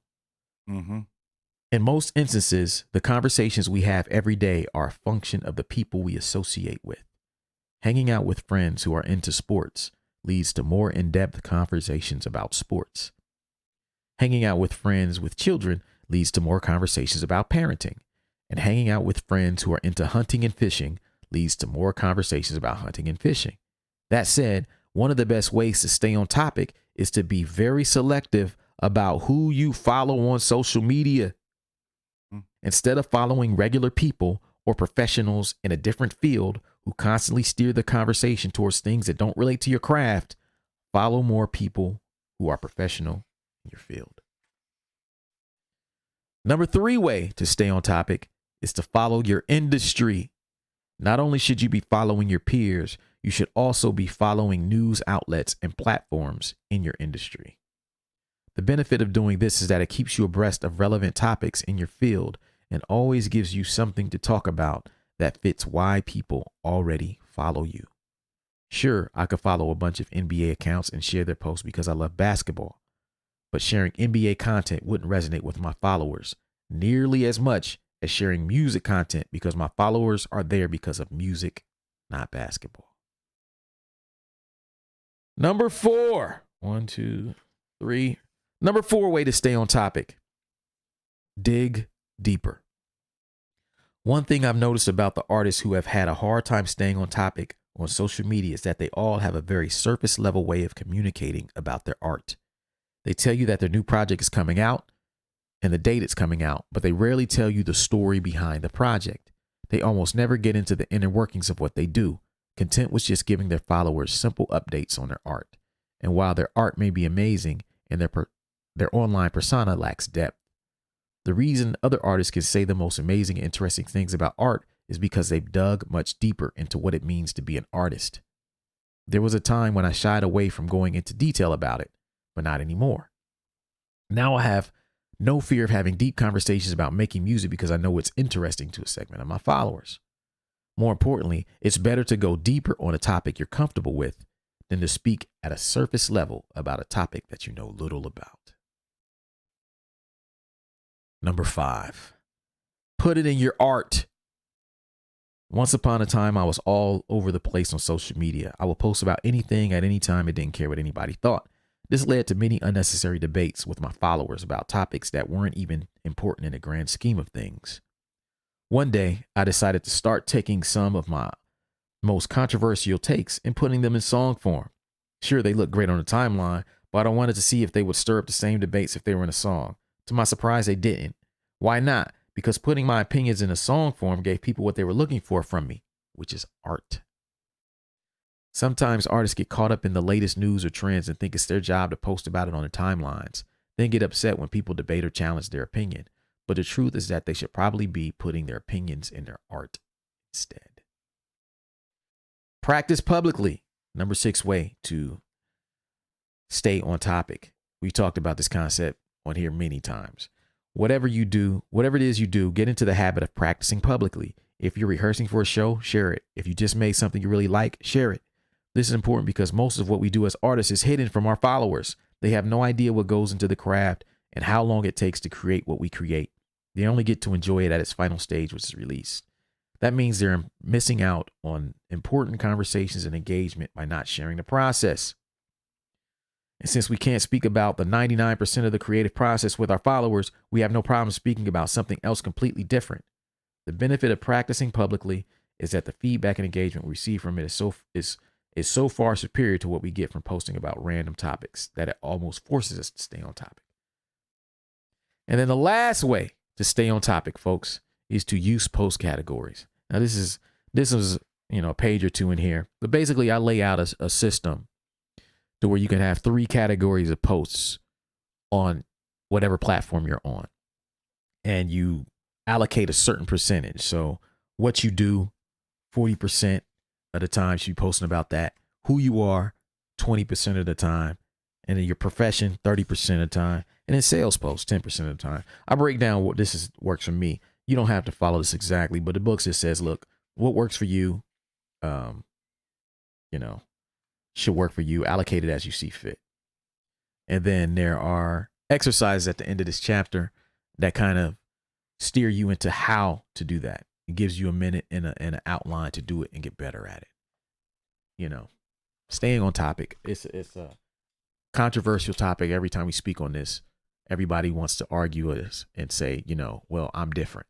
Mm-hmm. In most instances, the conversations we have every day are a function of the people we associate with. Hanging out with friends who are into sports leads to more in-depth conversations about sports. Hanging out with friends with children leads to more conversations about parenting. And hanging out with friends who are into hunting and fishing leads to more conversations about hunting and fishing. That said, one of the best ways to stay on topic is to be very selective about who you follow on social media. Instead of following regular people or professionals in a different field who constantly steer the conversation towards things that don't relate to your craft, follow more people who are professional in your field. Number 3 way to stay on topic is to follow your industry. Not only should you be following your peers, you should also be following news outlets and platforms in your industry. The benefit of doing this is that it keeps you abreast of relevant topics in your field and always gives you something to talk about that fits why people already follow you. Sure, I could follow a bunch of NBA accounts and share their posts because I love basketball, but sharing NBA content wouldn't resonate with my followers nearly as much as sharing music content because my followers are there because of music, not basketball. Number 4. 1, 2, 3. Number 4 way to stay on topic: dig deeper. One thing I've noticed about the artists who have had a hard time staying on topic on social media is that they all have a very surface level way of communicating about their art. They tell you that their new project is coming out and the date it's coming out, but they rarely tell you the story behind the project. They almost never get into the inner workings of what they do, content with just giving their followers simple updates on their art. And while their art may be amazing and their online persona lacks depth, the reason other artists can say the most amazing and interesting things about art is because they've dug much deeper into what it means to be an artist. There was a time when I shied away from going into detail about it, but not anymore. Now I have no fear of having deep conversations about making music because I know it's interesting to a segment of my followers. More importantly, it's better to go deeper on a topic you're comfortable with than to speak at a surface level about a topic that you know little about. Number 5, put it in your art. Once upon a time, I was all over the place on social media. I would post about anything at any time and didn't care what anybody thought. This led to many unnecessary debates with my followers about topics that weren't even important in the grand scheme of things. One day, I decided to start taking some of my most controversial takes and putting them in song form. Sure, they look great on the timeline, but I wanted to see if they would stir up the same debates if they were in a song. To my surprise, they didn't. Why not? Because putting my opinions in a song form gave people what they were looking for from me, which is art. Sometimes artists get caught up in the latest news or trends and think it's their job to post about it on their timelines, then get upset when people debate or challenge their opinion. But the truth is that they should probably be putting their opinions in their art instead. Practice publicly. Number 6 way to stay on topic. We talked about this concept on here many times. Whatever it is you do, get into the habit of practicing publicly. If you're rehearsing for a show, share it. If you just made something you really like, share it. This is important because most of what we do as artists is hidden from our followers. They have no idea what goes into the craft and how long it takes to create what we create. They only get to enjoy it at its final stage, which is released. That means they're missing out on important conversations and engagement by not sharing the process. And since we can't speak about the 99% of the creative process with our followers, we have no problem speaking about something else completely different. The benefit of practicing publicly is that the feedback and engagement we receive from it is so far superior to what we get from posting about random topics that it almost forces us to stay on topic. And then the last way to stay on topic, folks, is to use post categories. Now this was a page or two in here, but basically I lay out a system to where you can have 3 categories of posts on whatever platform you're on, and you allocate a certain percentage. So what you do, 40% of the time you should be posting about that. Who you are, 20% of the time. And then your profession, 30% of the time. And then sales posts, 10% of the time. I break down what works for me. You don't have to follow this exactly, but the book just says, look, what works for you, should work for you. Allocate it as you see fit. And then there are exercises at the end of this chapter that kind of steer you into how to do that. It gives you a minute and an outline to do it and get better at it. Staying on topic. It's a controversial topic. Every time we speak on this, everybody wants to argue us and say, well, I'm different.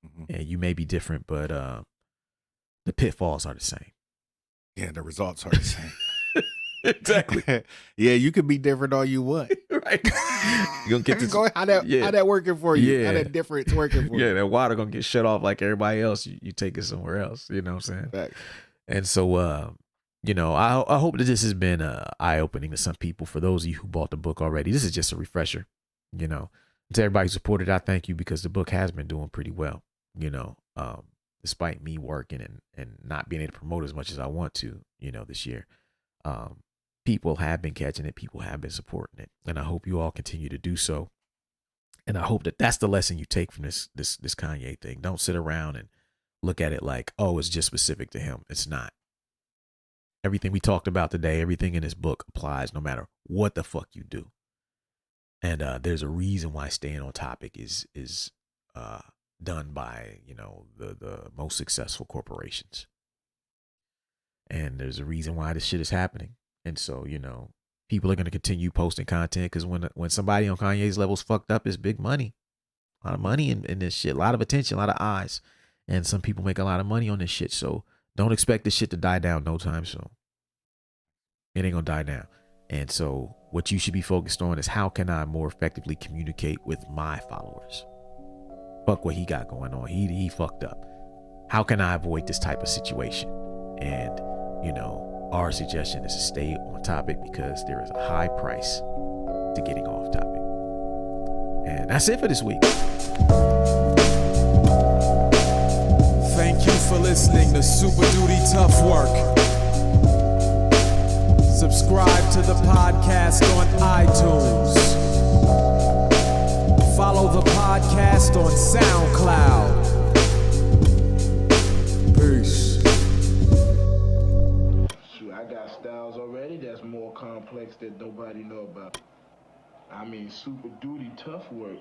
Mm-hmm. And you may be different, but the pitfalls are the same. Yeah, the results are the same. Exactly. Yeah, you could be different all you want. Right. You're gonna get this. How that working for you? Yeah. How that difference working for you? Yeah, that water gonna get shut off like everybody else. You take it somewhere else. You know what I'm saying? Right. And so, I hope that this has been eye opening to some people. For those of you who bought the book already, this is just a refresher. To everybody who supported, I thank you, because the book has been doing pretty well. Despite me working and not being able to promote as much as I want to, this year. People have been catching it. People have been supporting it. And I hope you all continue to do so. And I hope that that's the lesson you take from this Kanye thing. Don't sit around and look at it like, oh, it's just specific to him. It's not. Everything we talked about today, everything in this book applies no matter what the fuck you do. And there's a reason why staying on topic is done by, the most successful corporations. And there's a reason why this shit is happening. And so, people are going to continue posting content, because when somebody on Kanye's level is fucked up, it's big money. A lot of money in this shit. A lot of attention, a lot of eyes. And some people make a lot of money on this shit. So don't expect this shit to die down no time soon. It ain't going to die down. And so what you should be focused on is, how can I more effectively communicate with my followers? Fuck what he got going on. He fucked up. How can I avoid this type of situation? And, our suggestion is to stay on topic, because there is a high price to getting off topic. And that's it for this week. Thank you for listening to Super Duty Tough Work. Subscribe to the podcast on iTunes. Follow the podcast on SoundCloud. Peace. I got styles already that's more complex that nobody know about. I mean, super duty tough work.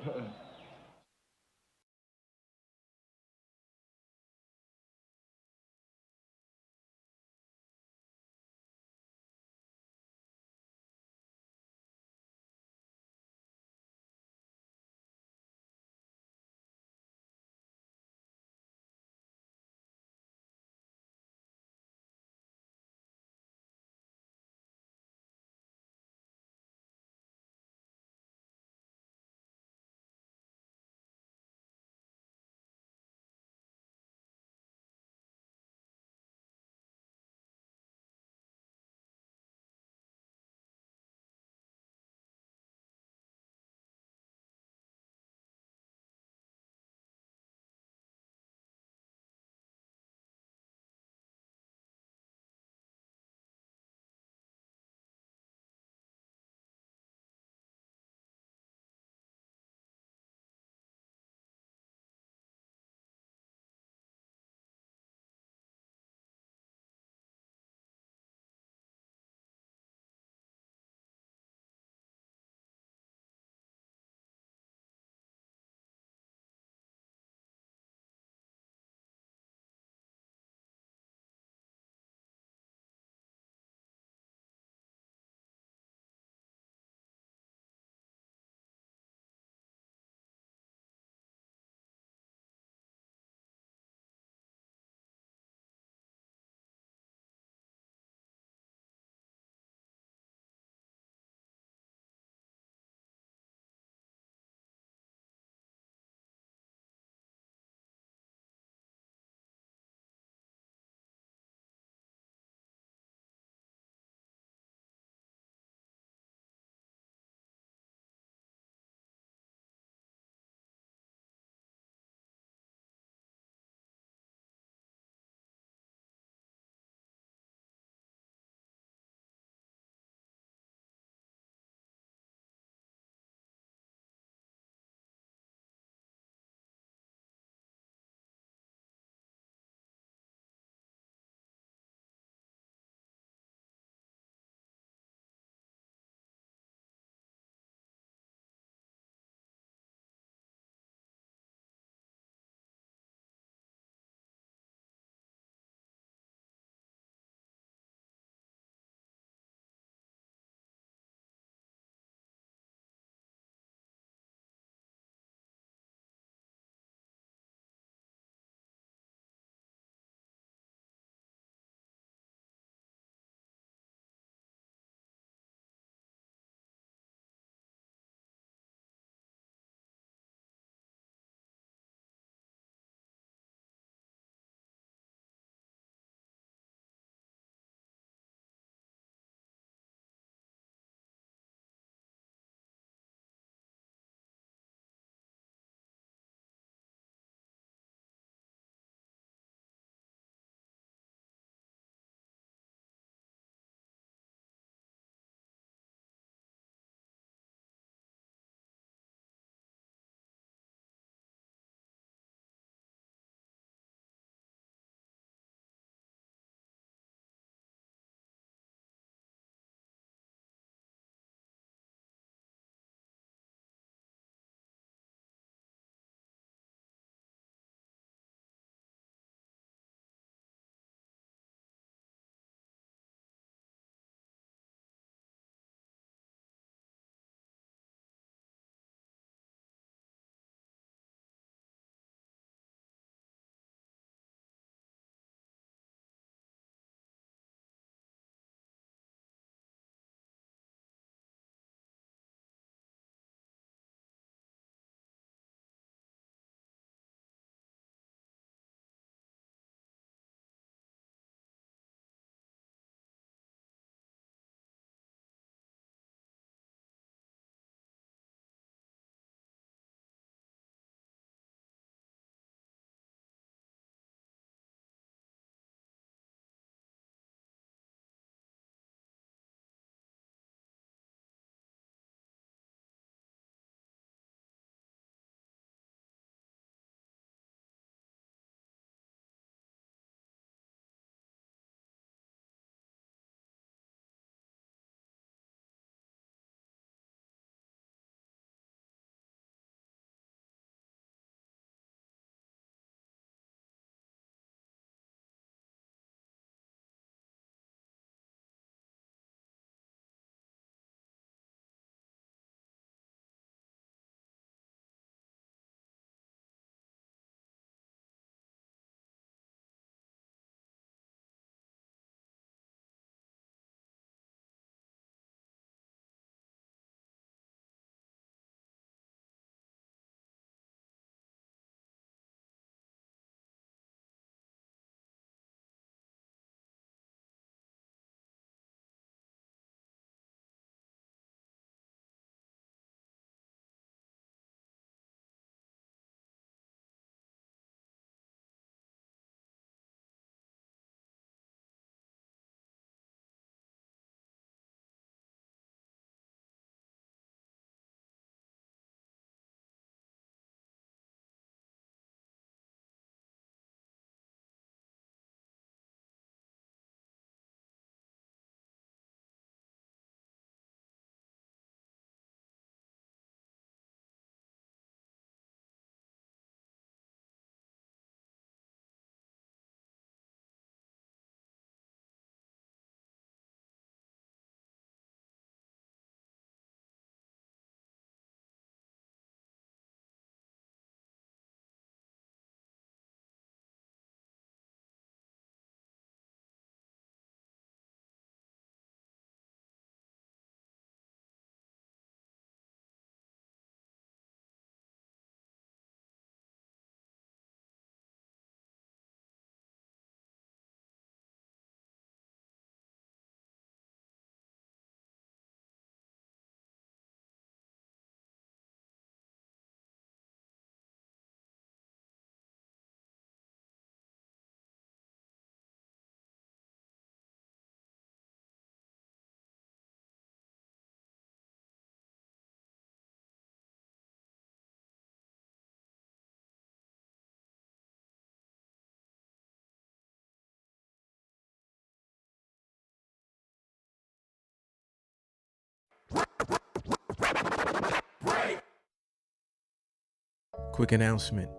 Quick announcement.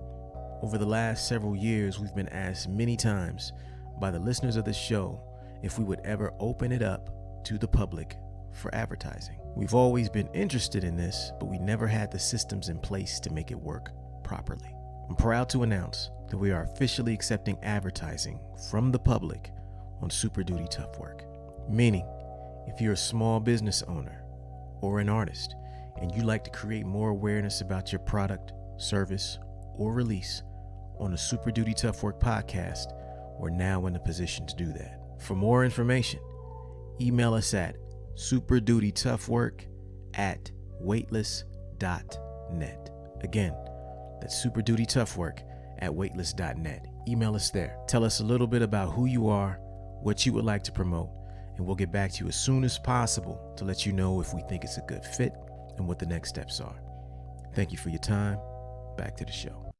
Over the last several years, we've been asked many times by the listeners of the show if we would ever open it up to the public for advertising. We've always been interested in this, but we never had the systems in place to make it work properly. I'm proud to announce that we are officially accepting advertising from the public on Super Duty Tough Work. Meaning, if you're a small business owner or an artist and you'd like to create more awareness about your product, service, or release on the Super Duty Tough Work podcast, we're now in a position to do that. For more information, email us at superdutytoughwork@weightless.net. Again, that's superdutytoughwork@weightless.net. Email us there. Tell us a little bit about who you are, what you would like to promote, and we'll get back to you as soon as possible to let you know if we think it's a good fit and what the next steps are. Thank you for your time. Back to the show.